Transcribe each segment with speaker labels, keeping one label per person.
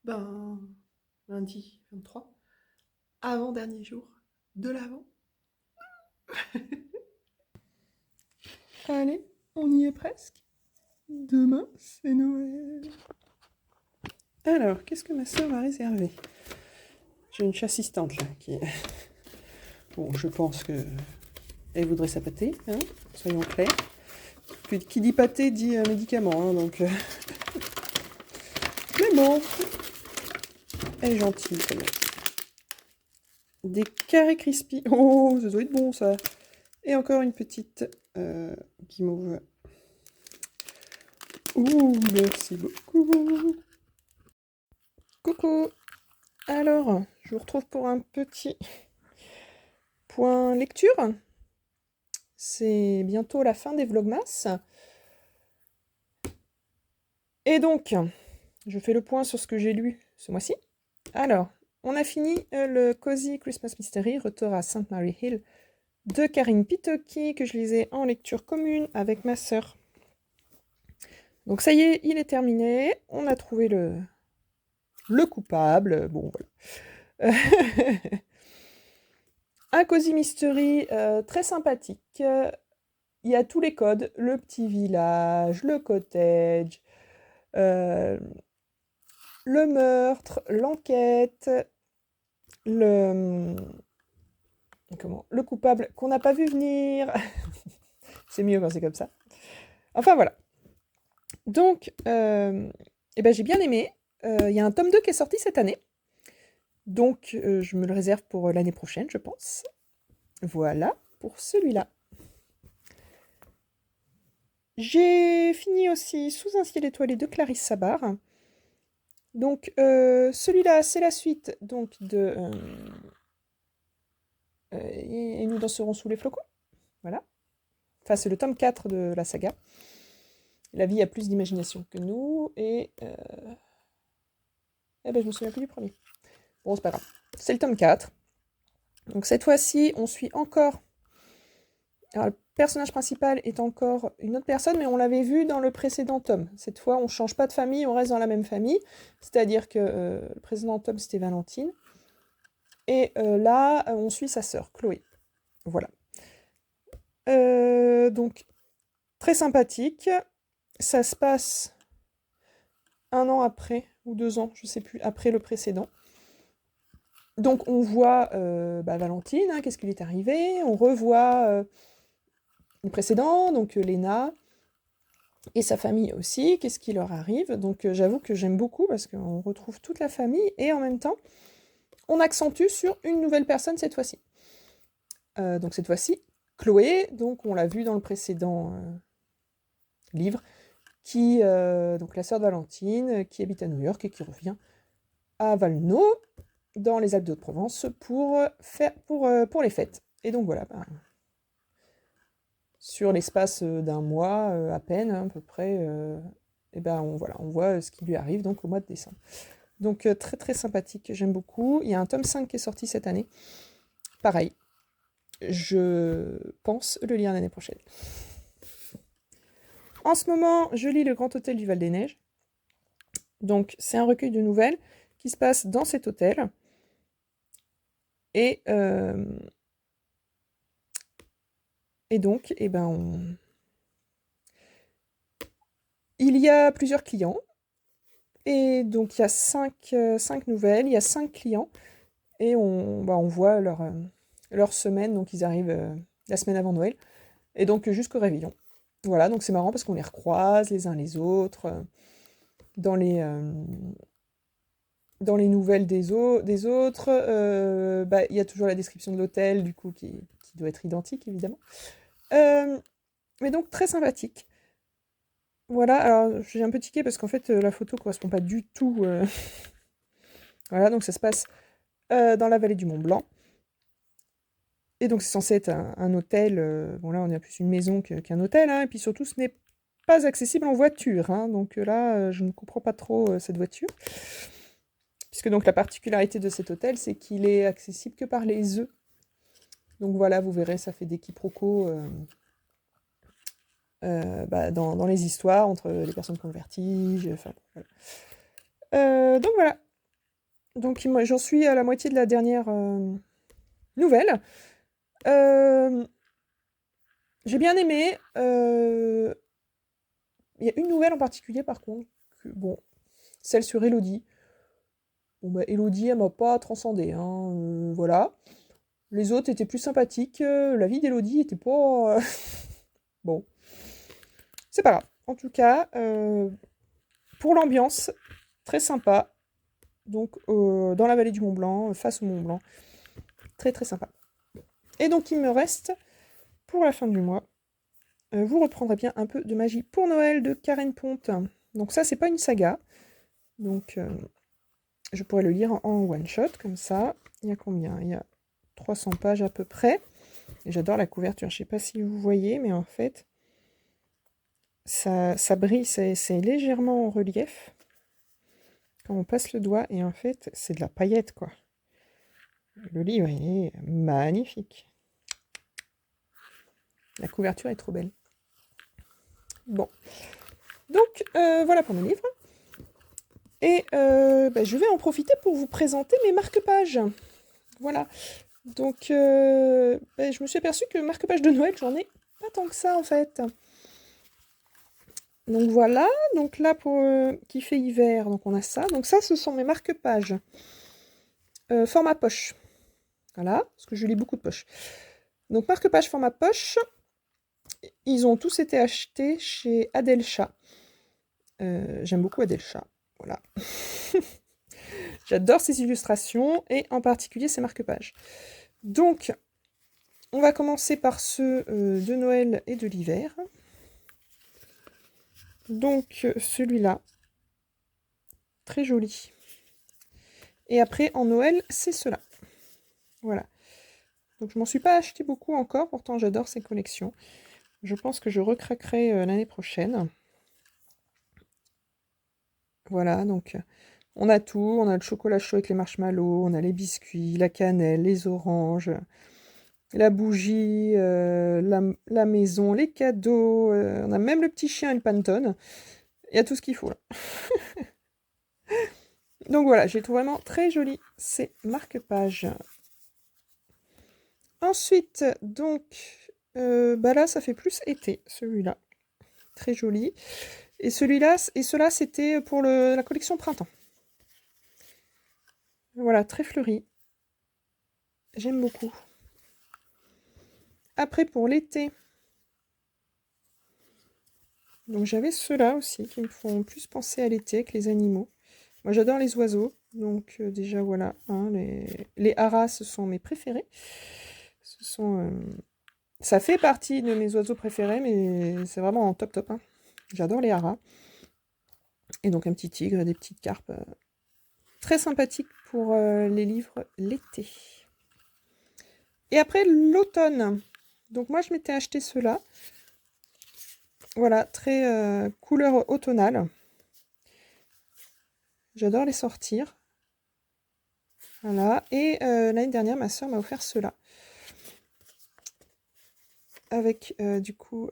Speaker 1: Ben, lundi 23, avant-dernier jour de l'Avent. Allez, on y est presque. Demain, c'est Noël. Alors, qu'est-ce que ma soeur m'a réservé? J'ai une assistante là qui... Bon, je pense que elle voudrait sa pâtée, hein, soyons clairs. Qui dit pâté dit médicament, hein, donc... Mais bon, elle est gentille quand même. Des carrés crispy. Oh, ça doit être bon ça. Et encore une petite guimauve. Ouh, merci beaucoup. Coucou. Alors, je vous retrouve pour un petit point lecture. C'est bientôt la fin des Vlogmas. Et donc, je fais le point sur ce que j'ai lu ce mois-ci. Alors, on a fini le Cozy Christmas Mystery, Retour à St. Mary Hill, de Karine Pitoki, que je lisais en lecture commune avec ma sœur. Donc ça y est, il est terminé. On a trouvé le coupable. Bon, voilà. Un Cozy Mystery très sympathique. Il y a tous les codes. Le petit village, le cottage, le meurtre, l'enquête, le coupable qu'on n'a pas vu venir. C'est mieux quand c'est comme ça. Enfin voilà. Donc, j'ai bien aimé. Il y a un tome 2 qui est sorti cette année. Donc, je me le réserve pour l'année prochaine, je pense. Voilà pour celui-là. J'ai fini aussi Sous un ciel étoilé de Clarisse Sabar. Donc, celui-là, c'est la suite donc de Et nous danserons sous les flocons. Voilà. Enfin, c'est le tome 4 de la saga. La vie a plus d'imagination que nous, et je me souviens plus du premier. Bon, c'est pas grave. C'est le tome 4. Donc cette fois-ci, on suit encore... Alors, le personnage principal est encore une autre personne, mais on l'avait vu dans le précédent tome. Cette fois, on ne change pas de famille, on reste dans la même famille. C'est-à-dire que le précédent tome, c'était Valentine. Et là, on suit sa sœur, Chloé. Voilà. Donc, très sympathique. Ça se passe 1 an après, ou 2 ans, je ne sais plus, après le précédent. Donc on voit Valentine, hein, qu'est-ce qui lui est arrivé. On revoit le précédent, donc Léna, et sa famille aussi, qu'est-ce qui leur arrive. Donc j'avoue que j'aime beaucoup, parce qu'on retrouve toute la famille, et en même temps, on accentue sur une nouvelle personne cette fois-ci. Donc cette fois-ci, Chloé, donc on l'a vu dans le précédent livre, qui, donc la sœur de Valentine, qui habite à New York et qui revient à Valno, dans les Alpes de Haute-Provence, pour les fêtes. Et donc voilà, sur l'espace d'un mois, à peine, hein, à peu près, on voit ce qui lui arrive donc au mois de décembre. Donc très très sympathique, j'aime beaucoup. Il y a un tome 5 qui est sorti cette année. Pareil, je pense le lire l'année prochaine. En ce moment, je lis Le Grand Hôtel du Val-des-Neiges. Donc, c'est un recueil de nouvelles qui se passe dans cet hôtel. Et donc, il y a plusieurs clients. Et donc, il y a 5 nouvelles, il y a 5 clients. Et on voit leur semaine. Donc, ils arrivent la semaine avant Noël. Et donc, jusqu'au réveillon. Voilà, donc c'est marrant parce qu'on les recroise les uns les autres dans les nouvelles des autres. Il y a toujours la description de l'hôtel, du coup, qui doit être identique, évidemment. Mais donc, très sympathique. Voilà, alors j'ai un peu tiqué parce qu'en fait, la photo correspond pas du tout. Voilà, donc ça se passe dans la vallée du Mont Blanc. Et donc, c'est censé être un hôtel. Bon, là, on est plus une maison qu'un hôtel, hein, et puis surtout, ce n'est pas accessible en voiture, hein, donc là, je ne comprends pas trop cette voiture. Puisque donc la particularité de cet hôtel, c'est qu'il est accessible que par les œufs. Donc voilà, vous verrez, ça fait des quiproquos dans les histoires entre les personnes qui ont le vertige. Enfin, voilà. Donc voilà, Donc j'en suis à la moitié de la dernière nouvelle. J'ai bien aimé. Il y a une nouvelle en particulier par contre. Bon, celle sur Elodie. Bon, bah, Elodie, elle m'a pas transcendée, hein, voilà. Les autres étaient plus sympathiques. La vie d'Elodie était pas. Bon, c'est pas grave. En tout cas, pour l'ambiance, très sympa. Donc, dans la vallée du Mont Blanc, face au Mont Blanc. Très très sympa. Et donc, il me reste, pour la fin du mois, vous reprendrez bien un peu de magie pour Noël de Karen Ponte. Donc ça, c'est pas une saga. Donc, je pourrais le lire en one shot, comme ça. Il y a combien? Il y a 300 pages à peu près. Et j'adore la couverture. Je sais pas si vous voyez, mais en fait, ça brille. C'est légèrement en relief. Quand on passe le doigt, et en fait, c'est de la paillette, quoi. Le livre, il est magnifique. La couverture est trop belle. Bon. Donc, voilà pour mes livres. Et je vais en profiter pour vous présenter mes marque-pages. Voilà. Donc, je me suis aperçue que marque-pages de Noël, j'en ai pas tant que ça, en fait. Donc, voilà. Donc là, pour qui fait hiver, donc on a ça. Donc ça, ce sont mes marque-pages. Format poche. Voilà, parce que je lis beaucoup de poches. Donc, marque-page format poche. Ils ont tous été achetés chez Adelcha. J'aime beaucoup Adelcha. Voilà. J'adore ces illustrations et en particulier ces marque-pages. Donc, on va commencer par ceux de Noël et de l'hiver. Donc, celui-là, très joli. Et après, en Noël, c'est cela. Voilà. Donc, je m'en suis pas acheté beaucoup encore, pourtant j'adore ces collections. Je pense que je recraquerai l'année prochaine. Voilà, donc on a tout. On a le chocolat chaud avec les marshmallows, on a les biscuits, la cannelle, les oranges, la bougie, la maison, les cadeaux. On a même le petit chien et le Pantone. Il y a tout ce qu'il faut là. Donc voilà, je les trouve vraiment très jolis ces marque-pages. Ensuite, donc, là, ça fait plus été, celui-là. Très joli. Et celui-là, et cela, c'était pour la collection printemps. Voilà, très fleuri. J'aime beaucoup. Après, pour l'été, donc j'avais ceux-là aussi qui me font plus penser à l'été avec les animaux. Moi, j'adore les oiseaux. Donc, déjà, voilà. Hein, les haras, ce sont mes préférés. Ce sont... ça fait partie de mes oiseaux préférés, mais c'est vraiment en top top. Hein. J'adore les haras. Et donc, un petit tigre et des petites carpes. Très sympathique pour les livres l'été. Et après, l'automne. Donc, moi, je m'étais acheté ceux-là. Voilà, très couleur automnale. J'adore les sortir. Voilà. Et l'année dernière, ma soeur m'a offert ceux-là. Avec, du coup,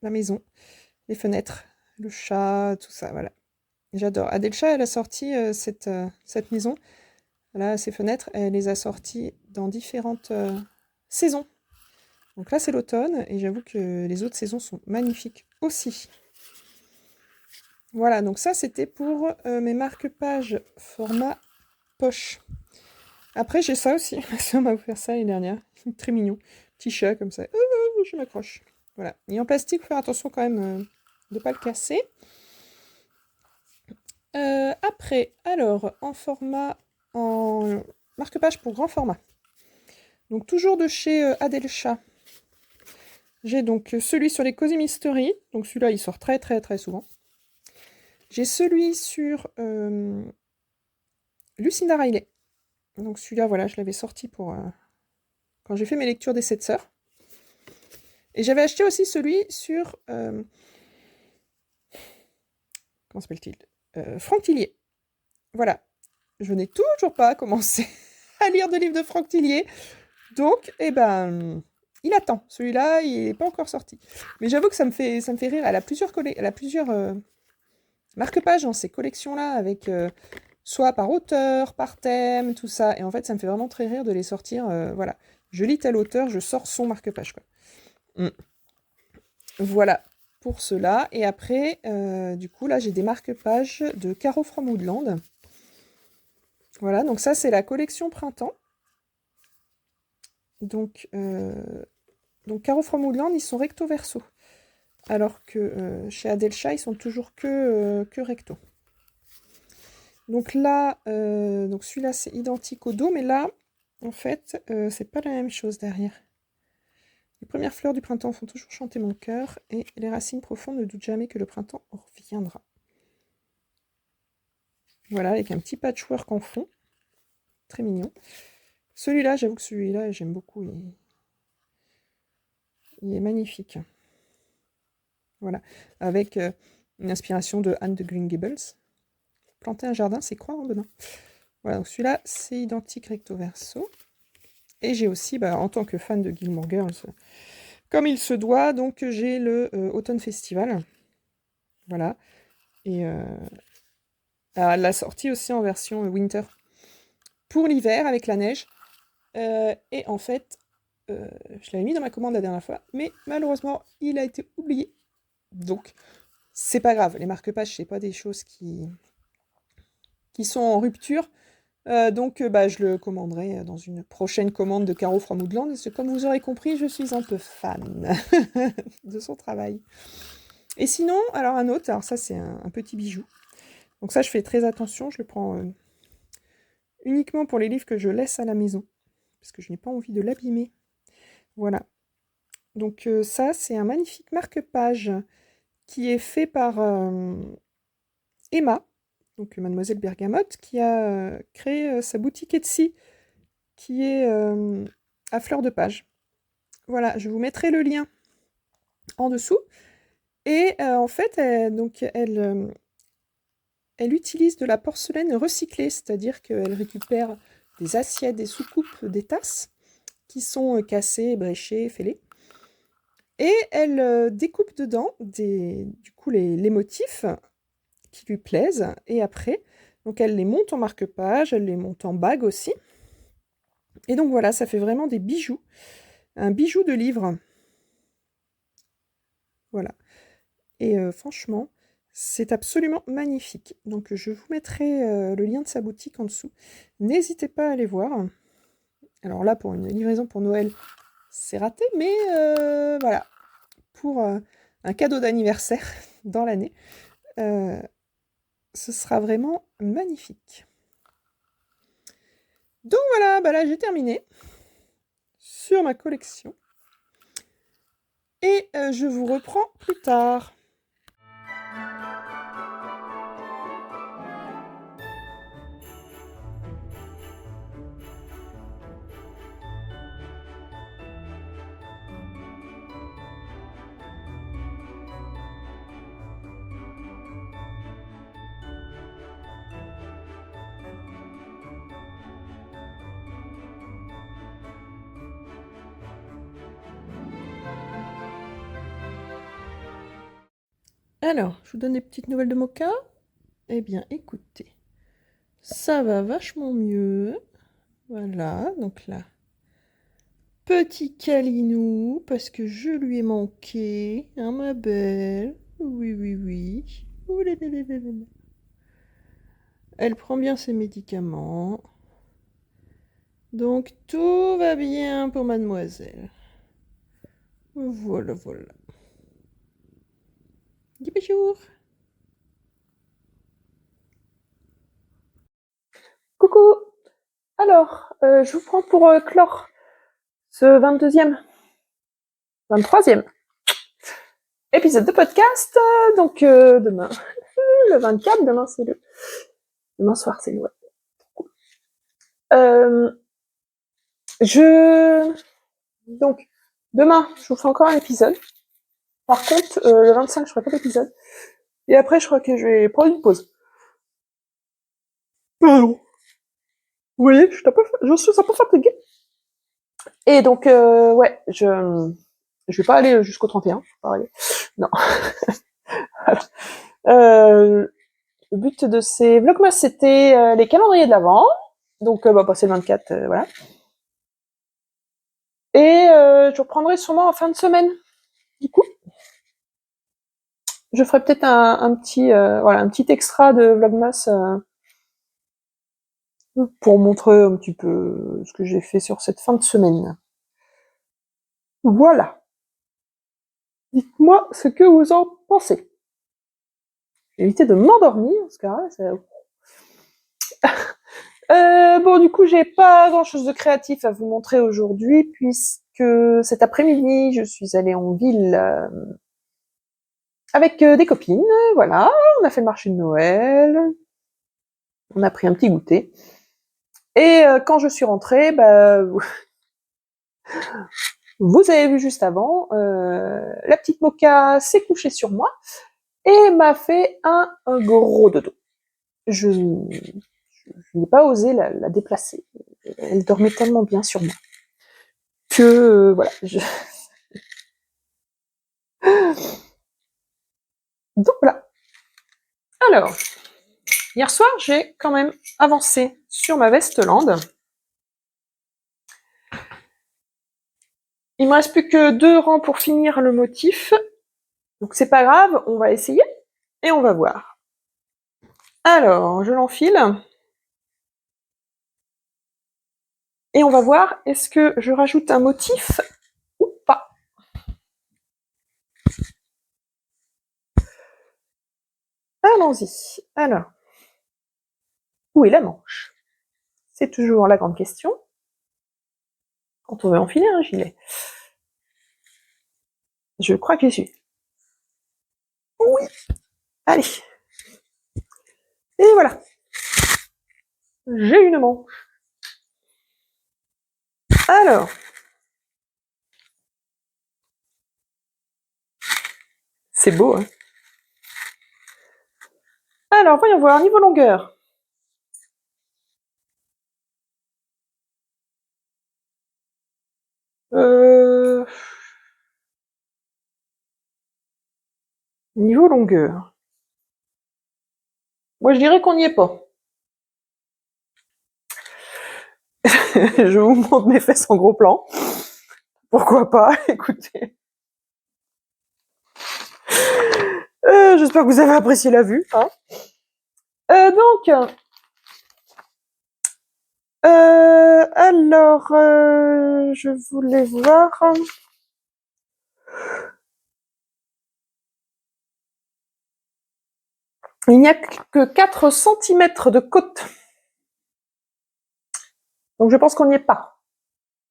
Speaker 1: la maison, les fenêtres, le chat, tout ça, voilà. J'adore. Adelcha, elle a sorti cette maison. Là, ces fenêtres, elle les a sorties dans différentes saisons. Donc là, c'est l'automne, et j'avoue que les autres saisons sont magnifiques aussi. Voilà, donc ça, c'était pour mes marque-pages format poche. Après, j'ai ça aussi. Ma soeur m'a offert ça l'année dernière. Très mignon. Petit chat, comme ça. Je m'accroche. Voilà. Et en plastique, faut faire attention quand même de ne pas le casser. Après, alors, en marque-page pour grand format. Donc, toujours de chez Adelcha. J'ai donc celui sur les Cozy Mystery. Donc, celui-là, il sort très, très, très souvent. J'ai celui sur Lucinda Riley. Donc, celui-là, voilà, je l'avais sorti pour quand j'ai fait mes lectures des 7 sœurs. Et j'avais acheté aussi celui sur... comment s'appelle-t-il Franck Tillier. Voilà. Je n'ai toujours pas commencé à lire de livres de Franck Tillier. Donc, il attend. Celui-là, il n'est pas encore sorti. Mais j'avoue que ça me fait rire. Elle a plusieurs marque-pages dans ces collections-là avec soit par auteur, par thème, tout ça. Et en fait, ça me fait vraiment très rire de les sortir. Voilà, je lis tel auteur, je sors son marque-page, quoi. Voilà pour cela. Et après, du coup, là, j'ai des marque-pages de Caro from Woodland. Voilà, donc ça, c'est la collection printemps. Donc Caro from Woodland, ils sont recto verso. Alors que chez Adelcha, ils sont toujours que recto. Donc là, donc celui-là, c'est identique au dos, mais là, en fait, c'est pas la même chose derrière. Les premières fleurs du printemps font toujours chanter mon cœur, et les racines profondes ne doutent jamais que le printemps reviendra. Voilà, avec un petit patchwork en fond. Très mignon. Celui-là, j'avoue que celui-là, j'aime beaucoup. Il est magnifique. Voilà, avec une inspiration de Anne de Green Gables. Planter un jardin, c'est croire en demain. Voilà, donc celui-là, c'est identique recto verso. Et j'ai aussi, en tant que fan de Gilmore Girls, comme il se doit, donc j'ai le Autumn Festival. Voilà. Et elle l'a sorti aussi en version Winter. Pour l'hiver, avec la neige. Et en fait, je l'avais mis dans ma commande la dernière fois, mais malheureusement, il a été oublié. Donc, c'est pas grave. Les marque-pages, c'est pas des choses qui sont en rupture. Donc, je le commanderai dans une prochaine commande de Caro from Woodland. Parce que, comme vous aurez compris, je suis un peu fan de son travail. Et sinon, alors un autre, alors ça, c'est un petit bijou. Donc ça, je fais très attention. Je le prends uniquement pour les livres que je laisse à la maison. Parce que je n'ai pas envie de l'abîmer. Voilà. Donc ça, c'est un magnifique marque-page qui est fait par Emma, donc Mademoiselle Bergamote, qui a créé sa boutique Etsy, qui est à fleur de page. Voilà, je vous mettrai le lien en dessous. Et en fait, elle utilise de la porcelaine recyclée, c'est-à-dire qu'elle récupère des assiettes, des soucoupes, des tasses qui sont cassées, bréchées, fêlées. Et elle découpe dedans du coup les motifs qui lui plaisent. Et après, donc elle les monte en marque-page, elle les monte en bague aussi. Et donc voilà, ça fait vraiment des bijoux. Un bijou de livre. Voilà. Et franchement, c'est absolument magnifique. Donc je vous mettrai le lien de sa boutique en dessous. N'hésitez pas à aller voir. Alors là, pour une livraison pour Noël, c'est raté, mais voilà. Pour un cadeau d'anniversaire dans l'année, ce sera vraiment magnifique. Donc voilà, là j'ai terminé sur ma collection. Et je vous reprends plus tard. Alors, je vous donne des petites nouvelles de Mocha. Eh bien, écoutez, ça va vachement mieux. Voilà, donc là, petit câlinou, parce que je lui ai manqué, hein, ma belle. Oui, oui, oui. Ouh là là là là là. Elle prend bien ses médicaments. Donc, tout va bien pour mademoiselle. Voilà, voilà. Dis bonjour. Coucou. Alors, je vous prends pour clore ce 22e, 23e épisode de podcast. Donc, demain, le 24, demain soir, c'est le ouais. Donc, demain, je vous fais encore un épisode. Par contre, le 25, je ferai pas d'épisode. Et après, je crois que je vais prendre une pause. Pardon. Vous voyez, je suis un peu fatiguée. Et donc, ouais, je vais pas aller jusqu'au 31. Non. Le but de ces vlogmas, c'était les calendriers de l'Avent. Donc, passer le 24, voilà. Et je reprendrai sûrement en fin de semaine. Du coup, je ferai peut-être un petit extra de vlogmas pour montrer un petit peu ce que j'ai fait sur cette fin de semaine. Voilà. Dites-moi ce que vous en pensez. J'ai évité de m'endormir, parce que là, bon, du coup, j'ai pas grand-chose de créatif à vous montrer aujourd'hui, puisque cet après-midi, je suis allée en ville avec des copines, voilà. On a fait le marché de Noël, on a pris un petit goûter. Et quand je suis rentrée, vous avez vu juste avant, la petite Mocha s'est couchée sur moi et m'a fait un gros dodo. Je n'ai pas osé la déplacer. Elle dormait tellement bien sur moi que voilà. Donc voilà. Alors, hier soir, j'ai quand même avancé sur ma Vestland. Il me reste plus que 2 rangs pour finir le motif. Donc c'est pas grave, on va essayer et on va voir. Alors, je l'enfile. Et on va voir, est-ce que je rajoute un motif ou pas. Allons-y. Alors, où est la manche? C'est toujours la grande question quand on veut enfiler un gilet. Je crois que j'y suis. Oui. Allez. Et voilà. J'ai une manche. Alors. C'est beau, hein. Alors, voyons voir, niveau longueur. Niveau longueur. Moi, je dirais qu'on n'y est pas. Je vous montre mes fesses en gros plan. Pourquoi pas, écoutez. J'espère que vous avez apprécié la vue. Hein. Alors, je voulais voir. Il n'y a que 4 cm de côte. Donc je pense qu'on n'y est pas.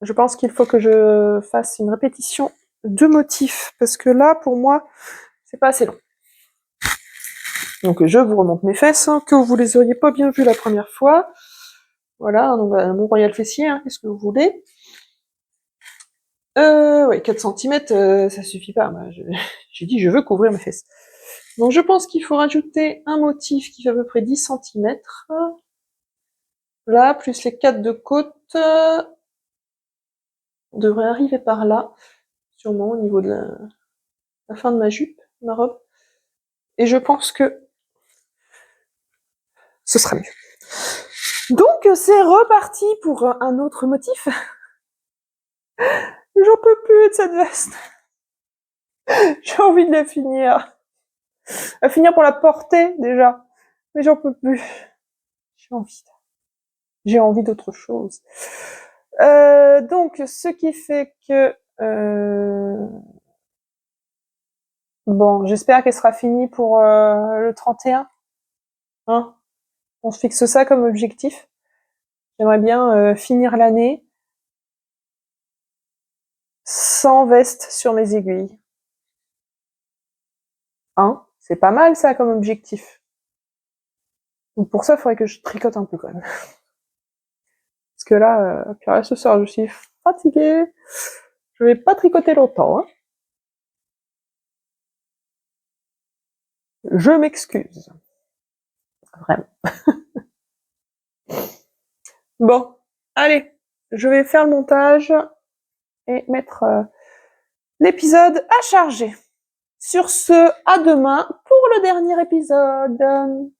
Speaker 1: Je pense qu'il faut que je fasse une répétition de motifs, parce que là, pour moi, c'est pas assez long. Donc je vous remonte mes fesses, hein, que vous les auriez pas bien vues la première fois. Voilà, donc mon royal fessier, hein, qu'est-ce que vous voulez? Ouais, 4 cm, ça suffit pas. J'ai dit je veux couvrir mes fesses. Donc je pense qu'il faut rajouter un motif qui fait à peu près 10 cm. Là, plus les 4 de côte, on devrait arriver par là, sûrement au niveau de la fin de ma jupe, ma robe. Et je pense que ce sera mieux. Donc c'est reparti pour un autre motif. J'en peux plus de cette veste. J'ai envie de la finir. À finir pour la porter déjà. Mais j'en peux plus. J'ai envie d'autre chose. Donc ce qui fait que bon, j'espère qu'elle sera finie pour le 31. Hein, on se fixe ça comme objectif. J'aimerais bien finir l'année sans veste sur mes aiguilles. Hein, c'est pas mal ça comme objectif. Donc pour ça, il faudrait que je tricote un peu quand même. Parce que là, puis là ce soir, je suis fatiguée. Je vais pas tricoter longtemps. Hein. Je m'excuse. Vraiment. Bon, allez, je vais faire le montage et mettre l'épisode à charger. Sur ce, à demain pour le dernier épisode.